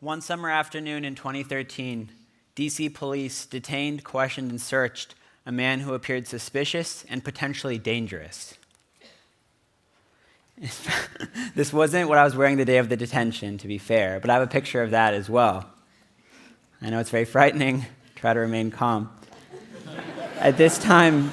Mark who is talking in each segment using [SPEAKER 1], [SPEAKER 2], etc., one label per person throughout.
[SPEAKER 1] One summer afternoon in 2013, DC police detained, questioned, and searched a man who appeared suspicious and potentially dangerous. This wasn't what I was wearing the day of the detention, to be fair, but I have a picture of that as well. I know it's very frightening. Try to remain calm. At this time,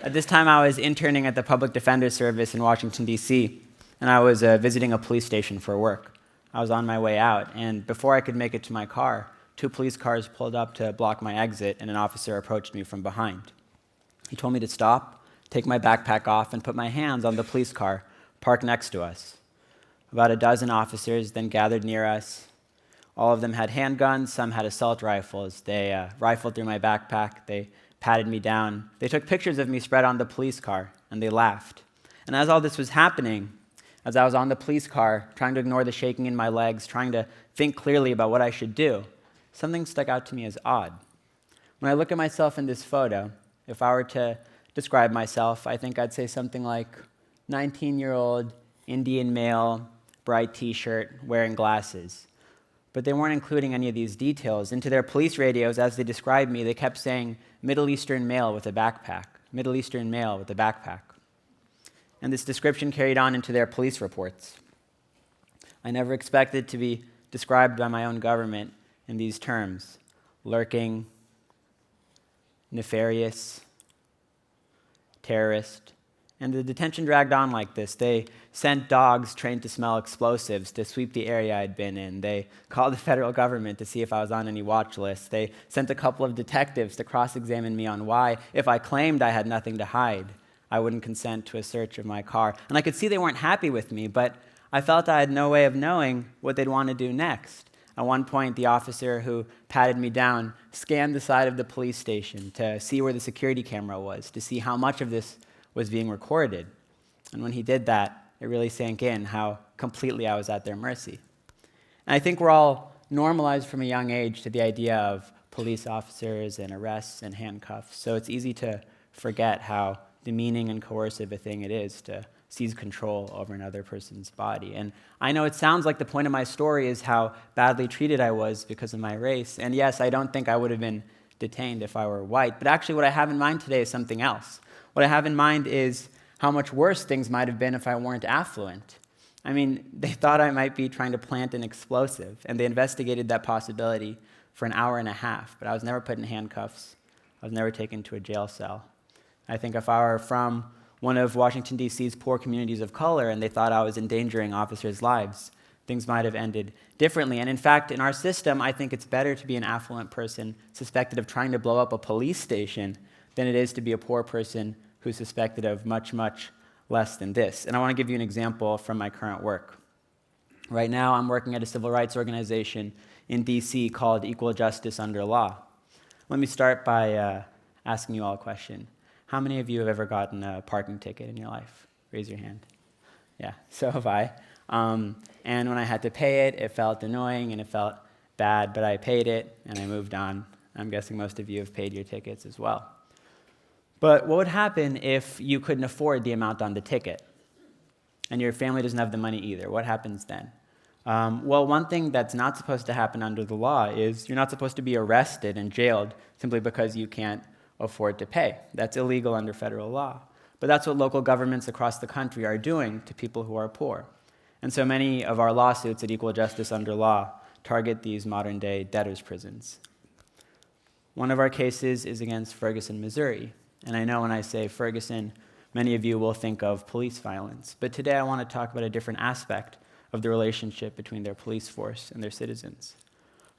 [SPEAKER 1] I was interning at the Public Defender Service in Washington, D.C., and I was visiting a police station for work. I was on my way out, and before I could make it to my car, 2 police cars pulled up to block my exit, and an officer approached me from behind. He told me to stop, take my backpack off, and put my hands on the police car parked next to us. About a dozen officers then gathered near us. All of them had handguns, some had assault rifles. They rifled through my backpack, they patted me down. They took pictures of me spread on the police car, and they laughed. And as all this was happening, as I was on the police car, trying to ignore the shaking in my legs, trying to think clearly about what I should do, something stuck out to me as odd. When I look at myself in this photo, if I were to describe myself, I think I'd say something like 19-year-old Indian male, bright t-shirt, wearing glasses. But they weren't including any of these details. Into their police radios, as they described me, they kept saying, Middle Eastern male with a backpack, Middle Eastern male with a backpack. And this description carried on into their police reports. I never expected to be described by my own government in these terms: lurking, nefarious, terrorist. And the detention dragged on like this. They sent dogs trained to smell explosives to sweep the area I'd been in. They called the federal government to see if I was on any watch lists. They sent a couple of detectives to cross-examine me on why, if I claimed I had nothing to hide, I wouldn't consent to a search of my car. And I could see they weren't happy with me, but I felt I had no way of knowing what they'd want to do next. At one point, the officer who patted me down scanned the side of the police station to see where the security camera was, to see how much of this was being recorded. And when he did that, it really sank in how completely I was at their mercy. And I think we're all normalized from a young age to the idea of police officers and arrests and handcuffs, so it's easy to forget how demeaning and coercive a thing it is to seize control over another person's body. And I know it sounds like the point of my story is how badly treated I was because of my race. And yes, I don't think I would have been detained if I were white, but actually what I have in mind today is something else. What I have in mind is how much worse things might have been if I weren't affluent. I mean, they thought I might be trying to plant an explosive, and they investigated that possibility for an hour and a half, but I was never put in handcuffs. I was never taken to a jail cell. I think if I were from one of Washington, D.C.'s poor communities of color and they thought I was endangering officers' lives, things might have ended differently. And in fact, in our system, I think it's better to be an affluent person suspected of trying to blow up a police station than it is to be a poor person who's suspected of much, much less than this. And I want to give you an example from my current work. Right now, I'm working at a civil rights organization in D.C. called Equal Justice Under Law. Let me start by asking you all a question. How many of you have ever gotten a parking ticket in your life? Raise your hand. Yeah, so have I. And when I had to pay it, it felt annoying and it felt bad, but I paid it and I moved on. I'm guessing most of you have paid your tickets as well. But what would happen if you couldn't afford the amount on the ticket and your family doesn't have the money either? What happens then? Well, one thing that's not supposed to happen under the law is you're not supposed to be arrested and jailed simply because you can't afford to pay. That's illegal under federal law. But that's what local governments across the country are doing to people who are poor. And so many of our lawsuits at Equal Justice Under Law target these modern-day debtors' prisons. One of our cases is against Ferguson, Missouri. And I know when I say Ferguson, many of you will think of police violence. But today I want to talk about a different aspect of the relationship between their police force and their citizens.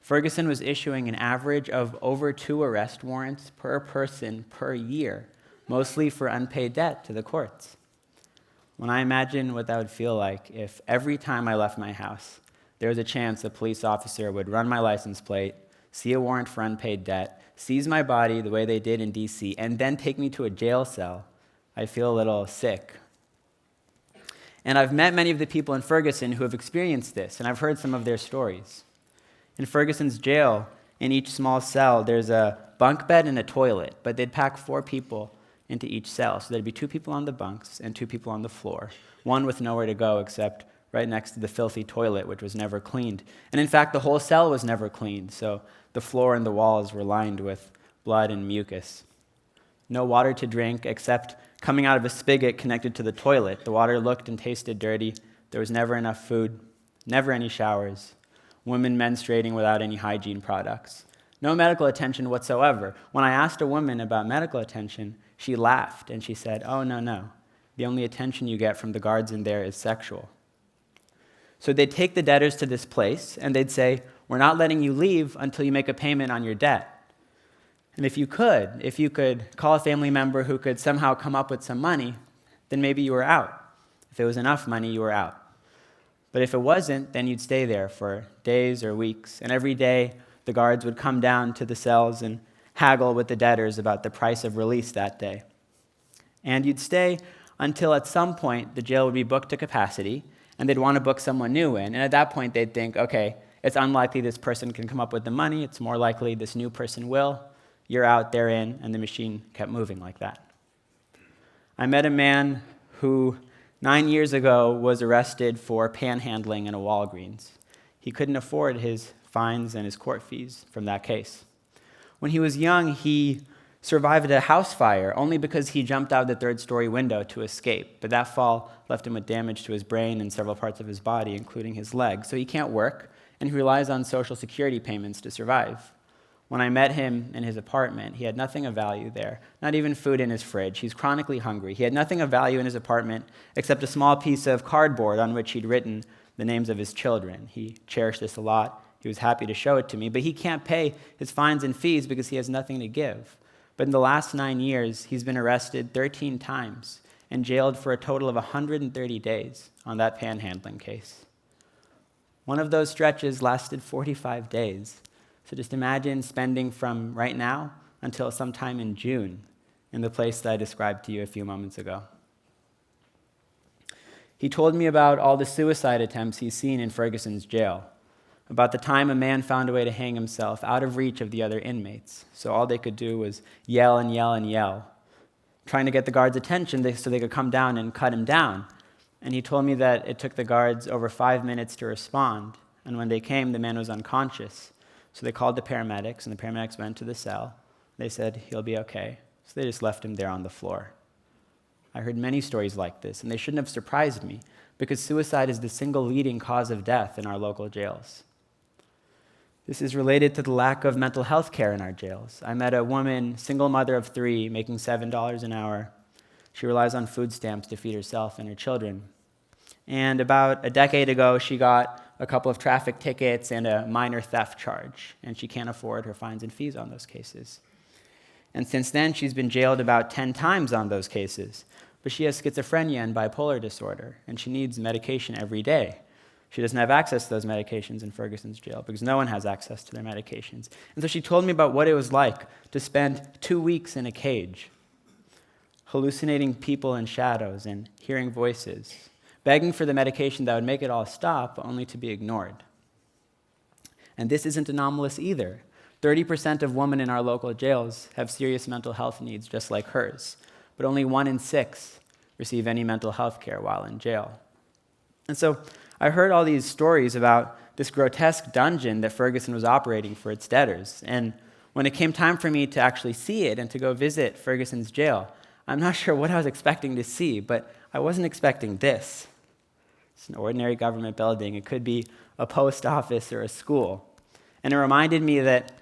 [SPEAKER 1] Ferguson was issuing an average of over 2 arrest warrants per person per year, mostly for unpaid debt to the courts. When I imagine what that would feel like if every time I left my house, there was a chance a police officer would run my license plate, see a warrant for unpaid debt, seize my body the way they did in D.C., and then take me to a jail cell, I feel a little sick. And I've met many of the people in Ferguson who have experienced this, and I've heard some of their stories. In Ferguson's jail, in each small cell, there's a bunk bed and a toilet, but they'd pack 4 people into each cell. So there'd be 2 people on the bunks and 2 people on the floor, one with nowhere to go except right next to the filthy toilet, which was never cleaned. And in fact, the whole cell was never cleaned, so the floor and the walls were lined with blood and mucus. No water to drink except coming out of a spigot connected to the toilet. The water looked and tasted dirty. There was never enough food, never any showers. Women menstruating without any hygiene products. No medical attention whatsoever. When I asked a woman about medical attention, she laughed and she said, "Oh, no. The only attention you get from the guards in there is sexual." So they'd take the debtors to this place and they'd say, "We're not letting you leave until you make a payment on your debt. And if you could call a family member who could somehow come up with some money, then maybe you were out. If it was enough money, you were out. But if it wasn't, then you'd stay there for days or weeks. And every day, the guards would come down to the cells and haggle with the debtors about the price of release that day. And you'd stay until at some point the jail would be booked to capacity, and they'd want to book someone new in. And at that point, they'd think, okay, it's unlikely this person can come up with the money. It's more likely this new person will. You're out, they're in, and the machine kept moving like that. I met a man who 9 years ago was arrested for panhandling in a Walgreens. He couldn't afford his fines and his court fees from that case. When he was young, he survived a house fire only because he jumped out the third-story window to escape. But that fall left him with damage to his brain and several parts of his body, including his leg. So he can't work, and he relies on Social Security payments to survive. When I met him in his apartment, he had nothing of value there, not even food in his fridge. He's chronically hungry. He had nothing of value in his apartment except a small piece of cardboard on which he'd written the names of his children. He cherished this a lot. He was happy to show it to me, but he can't pay his fines and fees because he has nothing to give. But in the last 9 years, he's been arrested 13 times and jailed for a total of 130 days on that panhandling case. One of those stretches lasted 45 days. So just imagine spending from right now until sometime in June in the place that I described to you a few moments ago. He told me about all the suicide attempts he's seen in Ferguson's jail, about the time a man found a way to hang himself out of reach of the other inmates. So all they could do was yell and yell and yell, trying to get the guards' attention so they could come down and cut him down. And he told me that it took the guards over 5 minutes to respond, and when they came, the man was unconscious. So they called the paramedics, and the paramedics went to the cell. They said, "He'll be okay." So they just left him there on the floor. I heard many stories like this, and they shouldn't have surprised me, because suicide is the single leading cause of death in our local jails. This is related to the lack of mental health care in our jails. I met a woman, single mother of 3, making $7 an hour. She relies on food stamps to feed herself and her children. And about a decade ago, she got a couple of traffic tickets and a minor theft charge, and she can't afford her fines and fees on those cases. And since then, she's been jailed about 10 times on those cases. But she has schizophrenia and bipolar disorder, and she needs medication every day. She doesn't have access to those medications in Ferguson's jail because no one has access to their medications. And so she told me about what it was like to spend 2 weeks in a cage, hallucinating people in shadows and hearing voices, begging for the medication that would make it all stop, only to be ignored. And this isn't anomalous either. 30% of women in our local jails have serious mental health needs just like hers, but only 1 in 6 receive any mental health care while in jail. And so I heard all these stories about this grotesque dungeon that Ferguson was operating for its debtors. And when it came time for me to actually see it and to go visit Ferguson's jail, I'm not sure what I was expecting to see, but I wasn't expecting this. It's an ordinary government building. It could be a post office or a school. And it reminded me that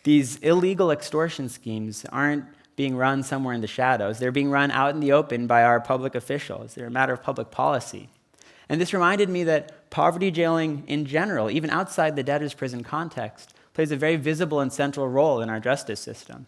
[SPEAKER 1] these illegal extortion schemes aren't being run somewhere in the shadows. They're being run out in the open by our public officials. They're a matter of public policy. And this reminded me that poverty jailing in general, even outside the debtor's prison context, plays a very visible and central role in our justice system.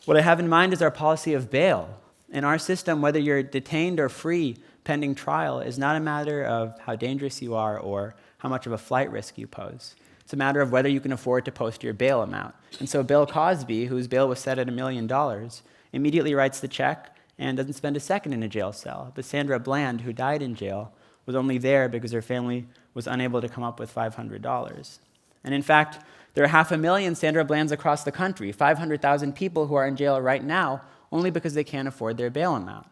[SPEAKER 1] What I have in mind is our policy of bail. In our system, whether you're detained or free pending trial is not a matter of how dangerous you are or how much of a flight risk you pose. It's a matter of whether you can afford to post your bail amount. And so Bill Cosby, whose bail was set at $1 million, immediately writes the check and doesn't spend a second in a jail cell. But Sandra Bland, who died in jail, was only there because her family was unable to come up with $500. And in fact, there are 500,000 Sandra Blands across the country, 500,000 people who are in jail right now only because they can't afford their bail amount.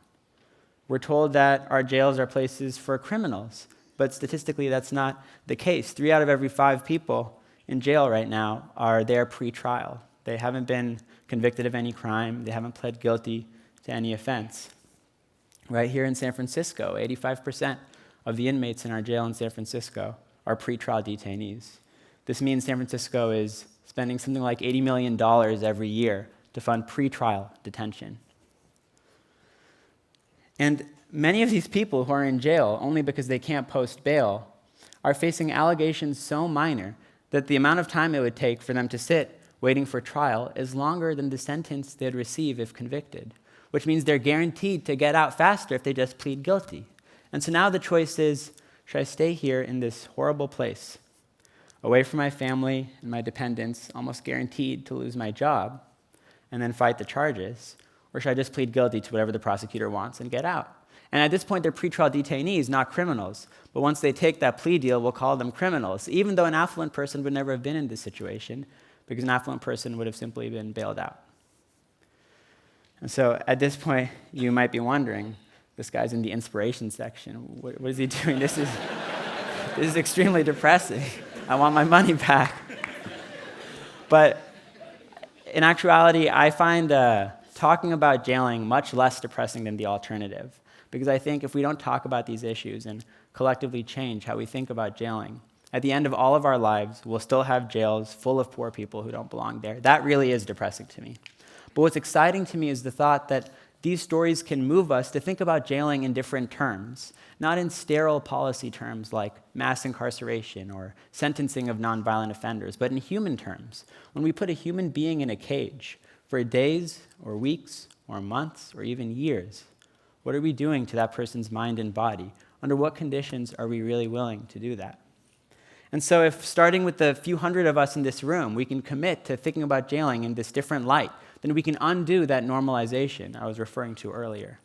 [SPEAKER 1] We're told that our jails are places for criminals, but statistically that's not the case. 3 out of every 5 people in jail right now are there pre-trial. They haven't been convicted of any crime. They haven't pled guilty to any offense. Right here in San Francisco, 85% of the inmates in our jail in San Francisco are pre-trial detainees. This means San Francisco is spending something like $80 million every year to fund pre-trial detention. And many of these people who are in jail only because they can't post bail are facing allegations so minor that the amount of time it would take for them to sit waiting for trial is longer than the sentence they'd receive if convicted, which means they're guaranteed to get out faster if they just plead guilty. And so now the choice is, should I stay here in this horrible place, away from my family and my dependents, almost guaranteed to lose my job, and then fight the charges, or should I just plead guilty to whatever the prosecutor wants and get out? And at this point, they're pretrial detainees, not criminals. But once they take that plea deal, we'll call them criminals, even though an affluent person would never have been in this situation, because an affluent person would have simply been bailed out. And so at this point, you might be wondering, this guy's in the inspiration section. What is he doing? This is extremely depressing. I want my money back. But in actuality, I find talking about jailing much less depressing than the alternative, because I think if we don't talk about these issues and collectively change how we think about jailing, at the end of all of our lives, we'll still have jails full of poor people who don't belong there. That really is depressing to me. But what's exciting to me is the thought that these stories can move us to think about jailing in different terms, not in sterile policy terms like mass incarceration or sentencing of nonviolent offenders, but in human terms. When we put a human being in a cage for days or weeks or months or even years, what are we doing to that person's mind and body? Under what conditions are we really willing to do that? And so if starting with the few hundred of us in this room, we can commit to thinking about jailing in this different light, then we can undo that normalization I was referring to earlier.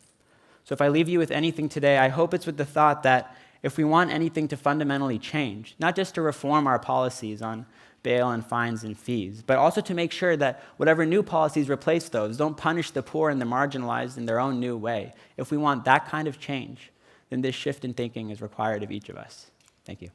[SPEAKER 1] So if I leave you with anything today, I hope it's with the thought that if we want anything to fundamentally change, not just to reform our policies on bail and fines and fees, but also to make sure that whatever new policies replace those don't punish the poor and the marginalized in their own new way. If we want that kind of change, then this shift in thinking is required of each of us. Thank you.